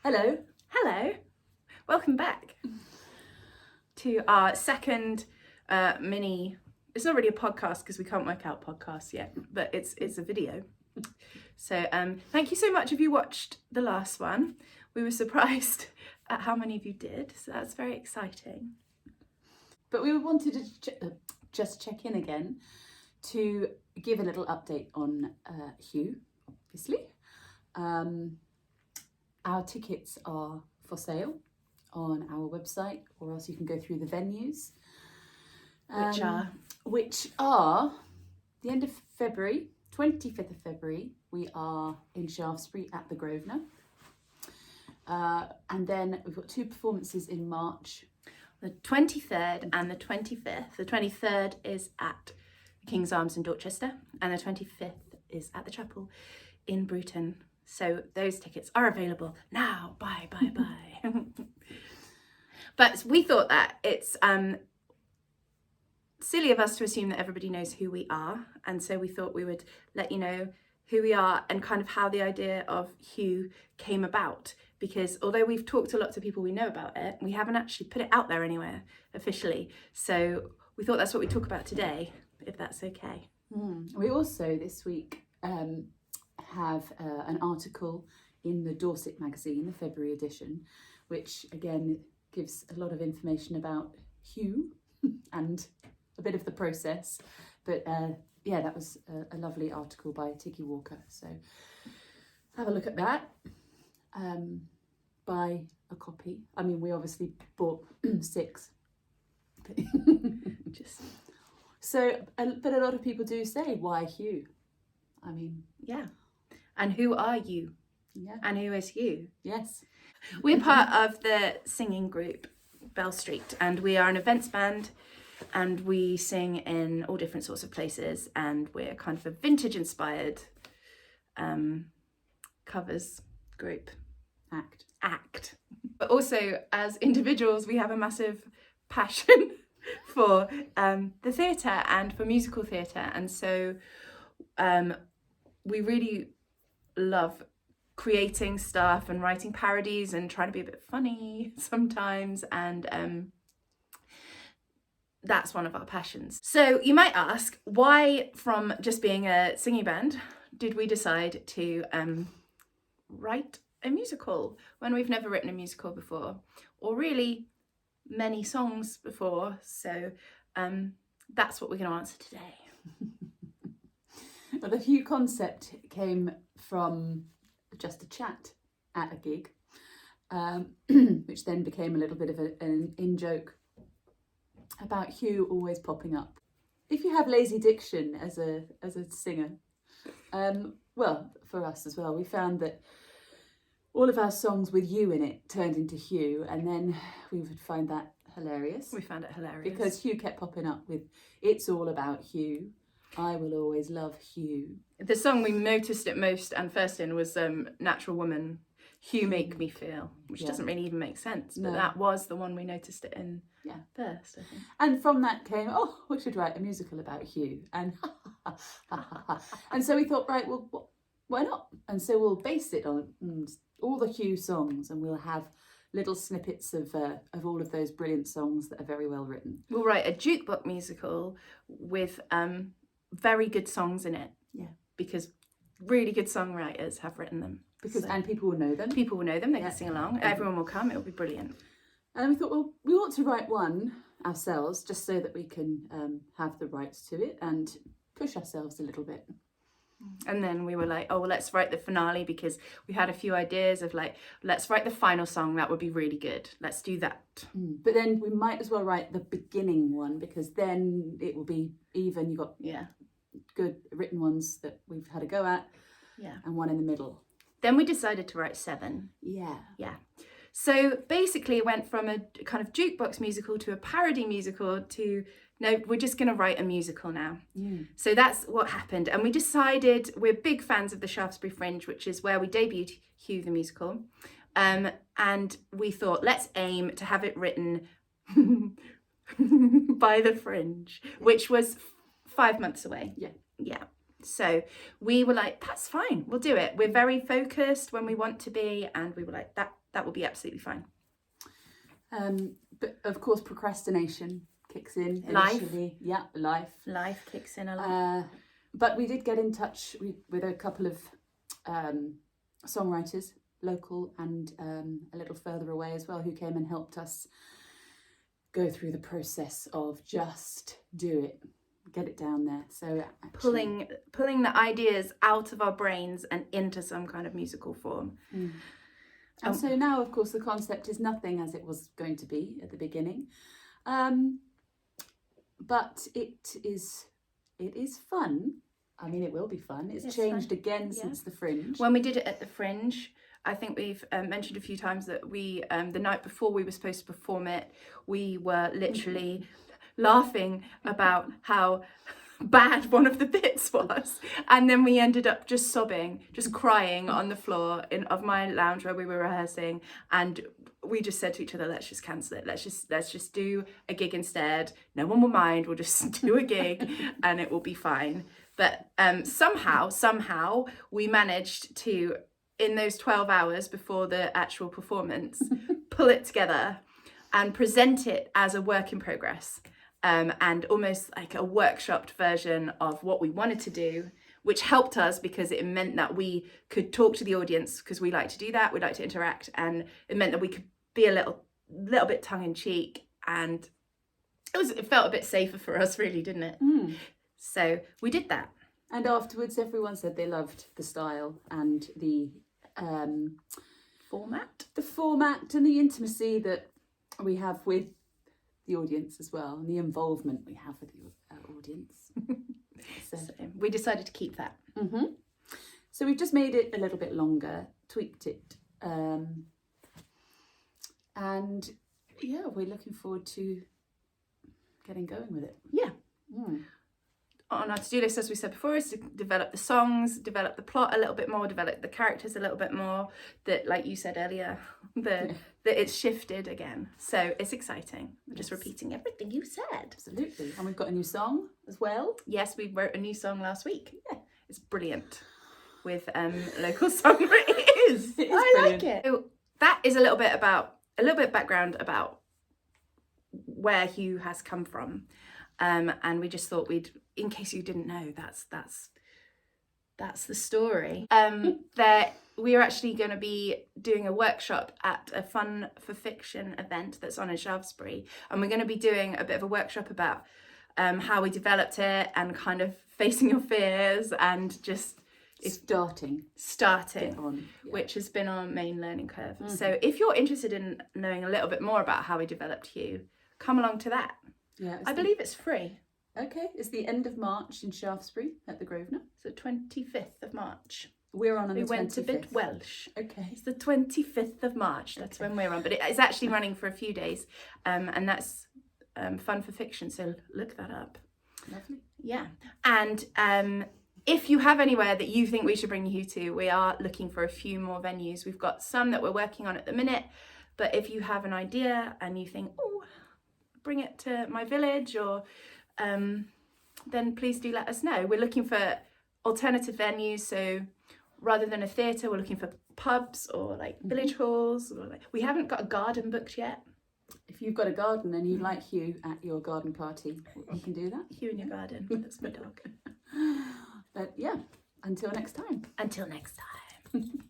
Hello. Hello. Welcome back to our second mini. It's not really a podcast because we can't work out podcasts yet, but it's a video. So thank you so much if you watched the last one. We were surprised at how many of you did, so that's very exciting. But we wanted to just check in again to give a little update on Hugh, obviously. Our tickets are for sale on our website, or else you can go through the venues. Which are the end of February, 25th of February, we are in Shaftesbury at the Grosvenor. And then we've got two performances in March. The 23rd and the 25th. The 23rd is at King's Arms in Dorchester, and the 25th is at the Chapel in Bruton. So those tickets are available now. Bye. But we thought that it's silly of us to assume that everybody knows who we are, and so we thought we would let you know who we are and kind of how the idea of Hugh came about, because although we've talked a lot to people we know about it, we haven't actually put it out there anywhere officially. So we thought that's what we'd talk about today, if that's okay. We also this week have an article in the Dorset magazine, the February edition, which again gives a lot of information about Hugh and a bit of the process. But yeah, that was a lovely article by Tiki Walker. So have a look at that. Buy a copy. I mean, we obviously bought 6. Just So, but a lot of people do say, why Hugh? I mean, yeah. And who are you? yeah. And who is Hugh? Yes. We're part of the singing group Bell Street, and we are an events band, and we sing in all different sorts of places, and we're kind of a vintage inspired covers group act. But also as individuals, we have a massive passion for the theatre and for musical theatre, and so we really love creating stuff and writing parodies and trying to be a bit funny sometimes, and that's one of our passions. So you might ask, why from just being a singing band did we decide to write a musical when we've never written a musical before, or really many songs before? So that's what we're going to answer today. Well, the Hugh concept came from just a chat at a gig, which then became a little bit of an in-joke about Hugh always popping up. If you have lazy diction as a singer, well, for us as well, we found that all of our songs with you in it turned into Hugh, and then we would find that hilarious. We found it hilarious because Hugh kept popping up with "It's all about Hugh. I will always love Hugh." The song we noticed it most and first in was Natural Woman, Hugh Make Me Feel, which doesn't really even make sense, but that was the one we noticed it in first, I think. And from that came, oh, we should write a musical about Hugh, and and so we thought, right, well, why not? And so we'll base it on all the Hugh songs, and we'll have little snippets of all of those brilliant songs that are very well written. We'll write a jukebox musical with very good songs in it. Yeah. Because really good songwriters have written them. And people will know them. People will know them, they can sing along, everyone will come, it'll be brilliant. And we thought, well, we ought to write one ourselves, just so that we can have the rights to it and push ourselves a little bit. And then we were like, oh, well, let's write the finale, because we had a few ideas of like, let's write the final song, that would be really good, let's do that. But then we might as well write the beginning one, because then it will be even. You've got good written ones that we've had a go at, and one in the middle. Then we decided to write 7. Yeah. So basically it went from a kind of jukebox musical to a parody musical to, no, we're just going to write a musical now. So that's what happened. And we decided, we're big fans of the Shaftesbury Fringe, which is where we debuted Hugh the musical. And we thought, let's aim to have it written by the Fringe, which was 5 months away. Yeah. So we were like, that's fine, we'll do it. We're very focused when we want to be, and we were like, that will be absolutely fine. But of course, procrastination kicks in initially. Life kicks in a lot. But we did get in touch with a couple of songwriters, local and a little further away as well, who came and helped us go through the process of just do it, get it down there. So actually, pulling the ideas out of our brains and into some kind of musical form. And so now, of course, the concept is nothing as it was going to be at the beginning, but it is fun. I mean, it will be fun. It's changed fun. Again since the Fringe. When we did it at the Fringe, I think we've mentioned a few times that we, the night before we were supposed to perform it, we were literally laughing about how bad one of the bits was, and then we ended up just sobbing, just crying on the floor of my lounge where we were rehearsing, and we just said to each other, let's just cancel it, let's just do a gig instead, no one will mind, we'll just do a gig and it will be fine. But somehow we managed to, in those 12 hours before the actual performance, pull it together and present it as a work in progress. And almost like a workshopped version of what we wanted to do, which helped us because it meant that we could talk to the audience, because we like to do that, we like to interact, and it meant that we could be a little bit tongue-in-cheek, and it felt a bit safer for us, really, didn't it? So we did that. And afterwards everyone said they loved the style and the format and the intimacy that we have with the audience as well, and the involvement we have with the audience. So we decided to keep that. So we've just made it a little bit longer, tweaked it, and yeah, we're looking forward to getting going with it. On our to-do list, as we said before, is to develop the songs, develop the plot a little bit more, develop the characters a little bit more. That, like you said earlier, that it's shifted again. So it's exciting. We're just repeating everything you said. Absolutely. And we've got a new song as well. Yes, we wrote a new song last week. Yeah, it's brilliant. With local songwriters. It is. I like it. So that is a little bit background about where Hugh has come from. And we just thought in case you didn't know, that's the story. We are actually going to be doing a workshop at a Fun for Fiction event that's on in Shaftesbury, and we're going to be doing a bit of a workshop about how we developed it and kind of facing your fears and just starting on, which has been our main learning curve. So if you're interested in knowing a little bit more about how we developed Hugh, come along to that. Yeah, I believe it's free. Okay, it's the end of March in Shaftesbury at the Grosvenor. It's the 25th of March. We're on the 25th. We went a bit Welsh. Okay. It's the 25th of March. That's when we're on. But it's actually running for a few days. And that's Fun for Fiction. So look that up. Lovely. Yeah. And if you have anywhere that you think we should bring you to, we are looking for a few more venues. We've got some that we're working on at the minute. But if you have an idea and you think, oh, bring it to my village, or then please do let us know. We're looking for alternative venues, so rather than a theatre, we're looking for pubs or like village halls, or we haven't got a garden booked yet. If you've got a garden and you'd like Hugh at your garden party, you can do that. Hugh in your garden. That's my dog. But yeah, until next time. Until next time.